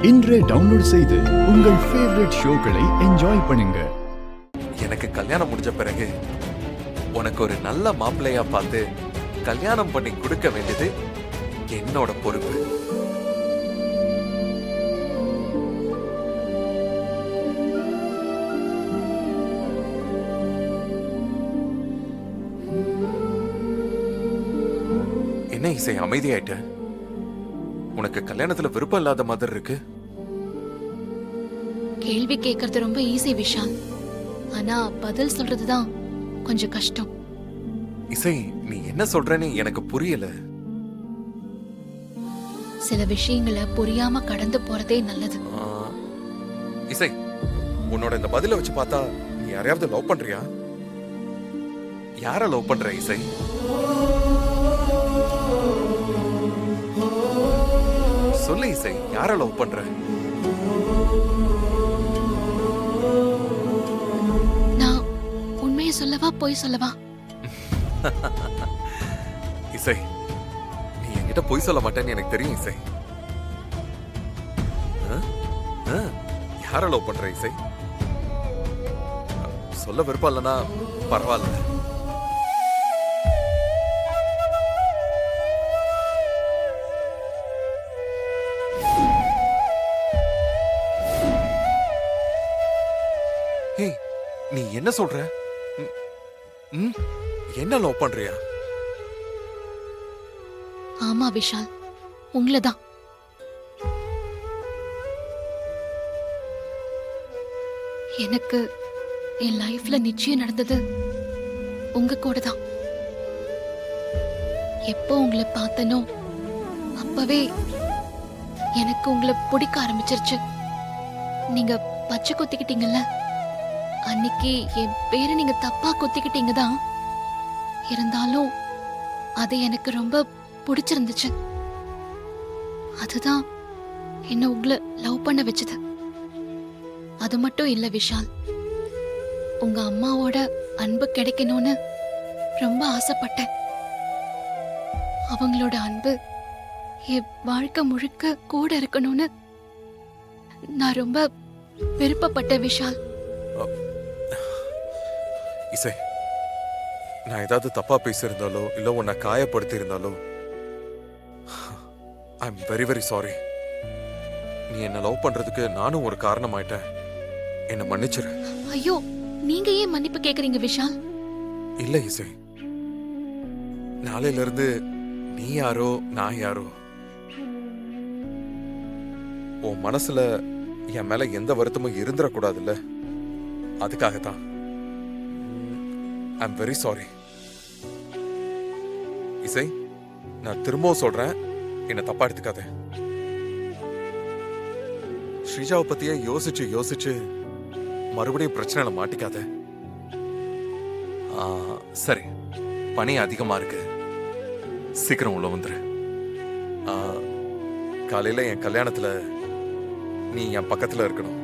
இன்றே டவுன்லோட் செய்து உங்கள் ஃபேவரட் ஷோக்களை என்ஜாய் பண்ணுங்க. எனக்கு கல்யாணம் முடிஞ்ச பிறகு உனக்கு ஒரு நல்ல மாப்பிள்ளையா பார்த்து கல்யாணம் பண்ணி கொடுக்க வேண்டியது என்னோட பொறுப்பு. என்ன இசை அமைதியாயிட்ட? உனக்கு கல்யாணத்துல விருப்பம் இல்லாத மாதிரி இருக்கு. கேள்வி கேட்கறது ரொம்ப ஈஸி விஷால், ஆனா பதில் சொல்றதுதான் கொஞ்சம் கஷ்டம். இசை, நீ என்ன சொல்றேன்னு எனக்கு புரியல. சில விஷயங்களை புரியாம கடந்து போறதே நல்லது. இசை, உன்னோட இந்த பதில வச்சு பார்த்தா நீ யாரையாவது லவ் பண்றியா? யார லவ் பண்ற இசை? சொல்லு இசை, யார லவ் பண்ற? நான் உண்மையை சொல்லவா பொய் சொல்லவா? இசை, நீ என்கிட்ட பொய் சொல்ல மாட்டேன்னு எனக்கு தெரியும் இசை. யார லவ் பண்ற இசை? சொல்ல விருப்பம் இல்லைன்னா பரவாயில்ல. நீ என்ன சொல்ற? என்ன லவ் பண்றியா? ஆமா விஷால், உங்களதான். எனக்கு என் லைஃப்ல நிச்சயம் நடந்தது உங்க கூட தான். எப்போ உங்களை பார்த்தனோ அப்பவே எனக்கு உங்களை பிடிக்க ஆரம்பிச்சிருச்சு. நீங்க பச்சை குத்திக்கிட்டீங்கல்ல, அன்னைக்கு என் பேரை நீங்க தப்பா குத்திக்கிட்டீங்க தான். இருந்தாலும் அது எனக்கு ரொம்ப பிடிச்சிருந்துச்சு. அதுதான் என்ன உங்களை லவ் பண்ண வச்சது. அது மட்டும் இல்ல விஷால், உங்க அம்மாவோட அன்பு கிடைக்கணும்னு ரொம்ப ஆசைப்பட்டேன். அவங்களோட அன்பு என் வாழ்க்கை முழுக்க கூட இருக்கணும்னு நான் ரொம்ப விருப்பப்பட்டேன் விஷால். இசை, நான் ஏதாவது தப்பா பேசியிருந்தாலோ இல்ல உன்னை காயப்படுத்தி இருந்தாலோ I am very very sorry. நீ என்ன லவ் பண்றதுக்கு நானும் ஒரு காரணம் ஆயிட்டேன். என்ன மன்னிச்சிரு. ஐயோ, நீங்க ஏன் மன்னிப்பு கேக்குறீங்க விஷால்? இல்ல இசை, நாளையில இருந்து நீ யாரோ நான் யாரோ. உன் மனசுல என் மேல எந்த வருத்தமும் இருந்துடக்கூடாதுல்ல, அதுக்காகத்தான். I am very sorry. இசை, நான் திரும்பவும் சொல்றேன், என்ன தப்பா எடுத்துக்காத. ஸ்ரீஜாவை பத்தியே யோசிச்சு யோசிச்சு மறுபடியும் பிரச்சனைல மாட்டிக்காத. சரி, பனி அதிகமா இருக்கு, சீக்கிரம் உள்ள வந்துரு. காலையில என் கல்யாணத்துல நீ என் பக்கத்துல இருக்கணும்.